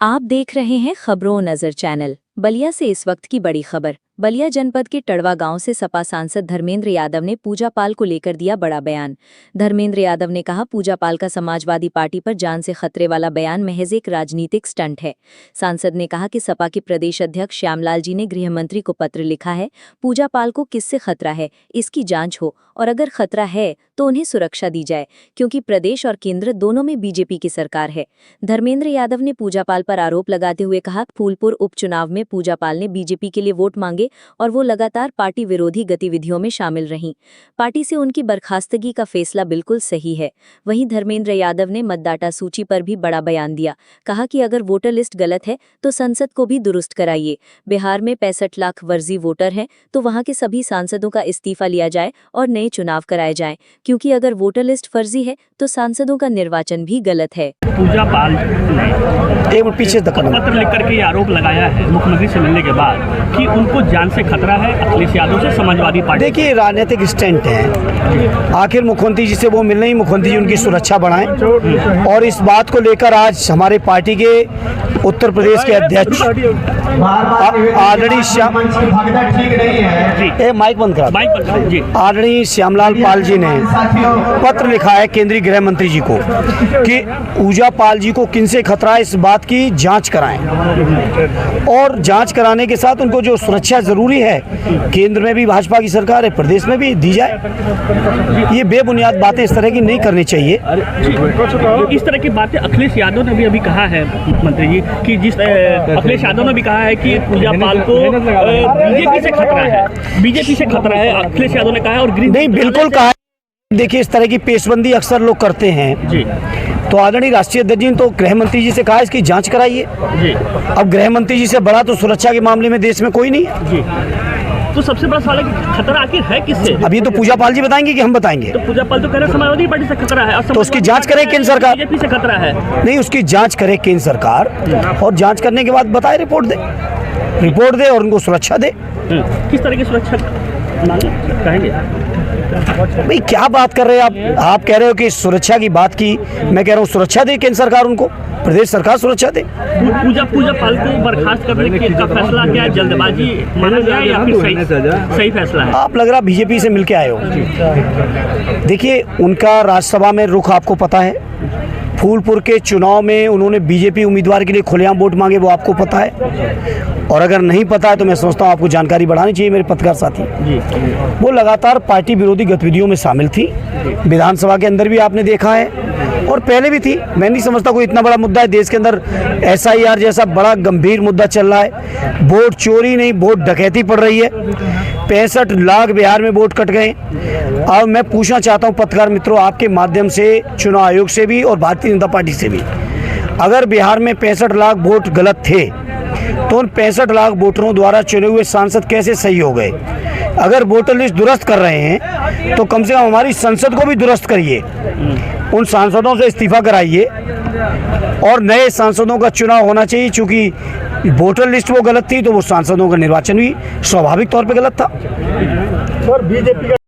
आप देख रहे हैं खबरों नजर चैनल। बलिया से इस वक्त की बड़ी खबर। बलिया जनपद के टड़वा गांव से सपा सांसद धर्मेंद्र यादव ने पूजा पाल को लेकर दिया बड़ा बयान। धर्मेंद्र यादव ने कहा, पूजा पाल का समाजवादी पार्टी पर जान से खतरे वाला बयान महज एक राजनीतिक स्टंट है। सांसद ने कहा कि सपा के प्रदेश अध्यक्ष श्यामलाल जी ने गृह मंत्री को पत्र लिखा है। पूजा पाल को किससे खतरा है, इसकी जांच हो, और अगर खतरा है तो उन्हें सुरक्षा दी जाए, क्योंकि प्रदेश और केंद्र दोनों में बीजेपी की सरकार है। धर्मेंद्र यादव ने पूजा पाल पर आरोप लगाते हुए कहा, फूलपुर उपचुनाव में पूजा पाल ने बीजेपी के लिए वोट मांगे और वो लगातार पार्टी विरोधी गतिविधियों में शामिल रहीं। पार्टी से उनकी बर्खास्तगी का फैसला बिल्कुल सही है। वहीं धर्मेंद्र यादव ने मतदाता सूची पर भी बड़ा बयान दिया। कहा कि अगर वोटर लिस्ट गलत है तो संसद को भी दुरुस्त कराइए। बिहार में 65 लाख फर्जी वोटर हैं, तो वहां के सभी सांसदों का इस्तीफा लिया जाए और नए चुनाव कराए जाएं, क्योंकि अगर वोटर लिस्ट फर्जी है तो सांसदों का निर्वाचन भी गलत है। पूजा पाल ने पीछे पत्र लिख करके आरोप लगाया है मुख्यमंत्री से मिलने के बाद कि उनको जान से खतरा है अखिलेश यादव से समाजवादी पार्टी। देखिए, राजनीतिक स्टंट है। आखिर मुख्यमंत्री जी से वो मिलने ही मुख्यमंत्री जी उनकी सुरक्षा बढ़ाएं, और इस बात को लेकर आज हमारे पार्टी के उत्तर प्रदेश के अध्यक्ष आदरणीय श्यामलाल पाल जी ने पत्र लिखा है केंद्रीय गृह मंत्री जी को कि पूजा पाल जी को किनसे खतरा है, इस बात की जांच कराएं, और जांच कराने के साथ उनको जो सुरक्षा जरूरी है, केंद्र में भी भाजपा की सरकार है, प्रदेश में भी दी जाए। ये बेबुनियाद बातें इस तरह की नहीं करनी चाहिए। इस तरह की बातें अखिलेश यादव ने भी अभी कहा है मुख्यमंत्री जी कि अखिलेश यादव ने भी कहा है कि पूजा पाल को बीजेपी से खतरा है, बीजेपी से खतरा है, अखिलेश यादव ने कहा है। और नहीं, बिल्कुल कहा है। देखिए, इस तरह की पेशबंदी अक्सर लोग करते हैं जी। तो आदरणीय राष्ट्रीय अध्यक्ष जी ने तो गृह मंत्री जी से कहा इसकी जांच कराइए जी। अब गृह मंत्री जी से बड़ा तो सुरक्षा के मामले में देश में कोई नहीं है जी। तो सबसे बड़ा सवाल है कि खतरा आखिर है किससे? अब ये तो पूजा पाल जी बताएंगे कि हम बताएंगे? तो पूजा पाल तो कह रहे समाजवादी पार्टी से खतरा है, तो उसकी जांच करे केंद्र सरकार। बीजेपी से खतरा है। नहीं, उसकी जांच करे केंद्र सरकार, और जांच करने के बाद बताए, रिपोर्ट दे और उनको सुरक्षा दे। किस तरह की सुरक्षा कहेंगे? भाई क्या बात कर रहे हैं आप कह रहे हो कि सुरक्षा की बात की, मैं कह रहा हूँ सुरक्षा दे केंद्र सरकार, उनको प्रदेश सरकार सुरक्षा दे। पूजा पाल को बर्खास्त करने का फैसला क्या जल्दबाजी माना गया या फिर सही फैसला है? आप लग रहा बीजेपी से मिलके आए हो। देखिए, उनका राज्यसभा में रुख आपको पता है। फूलपुर के चुनाव में उन्होंने बीजेपी उम्मीदवार के लिए खुलेआम वोट मांगे, वो आपको पता है। और अगर नहीं पता है तो मैं समझता हूँ आपको जानकारी बढ़ानी चाहिए मेरे पत्रकार साथी जी। वो लगातार पार्टी विरोधी गतिविधियों में शामिल थी। विधानसभा के अंदर भी आपने देखा है और पहले भी थी। मैं नहीं समझता कोई इतना बड़ा मुद्दा है देश के अंदर, SIR जैसा बड़ा गंभीर मुद्दा चल रहा है। वोट चोरी नहीं, वोट डकैती पड़ रही है। 65 लाख बिहार में वोट कट गए। अब मैं पूछना चाहता हूं पत्रकार मित्रों, आपके माध्यम से चुनाव आयोग से भी और भारतीय जनता पार्टी से भी, अगर बिहार में 65 लाख वोट गलत थे तो उन 65 लाख वोटरों द्वारा चुने हुए सांसद कैसे सही हो गए? अगर वोटर लिस्ट दुरुस्त कर रहे हैं तो कम से कम हमारी संसद को भी दुरुस्त करिए, उन सांसदों से इस्तीफा कराइए और नए सांसदों का चुनाव होना चाहिए। चूंकि वोटर लिस्ट वो गलत थी तो वो सांसदों का निर्वाचन भी स्वाभाविक तौर पे गलत था। और बीजेपी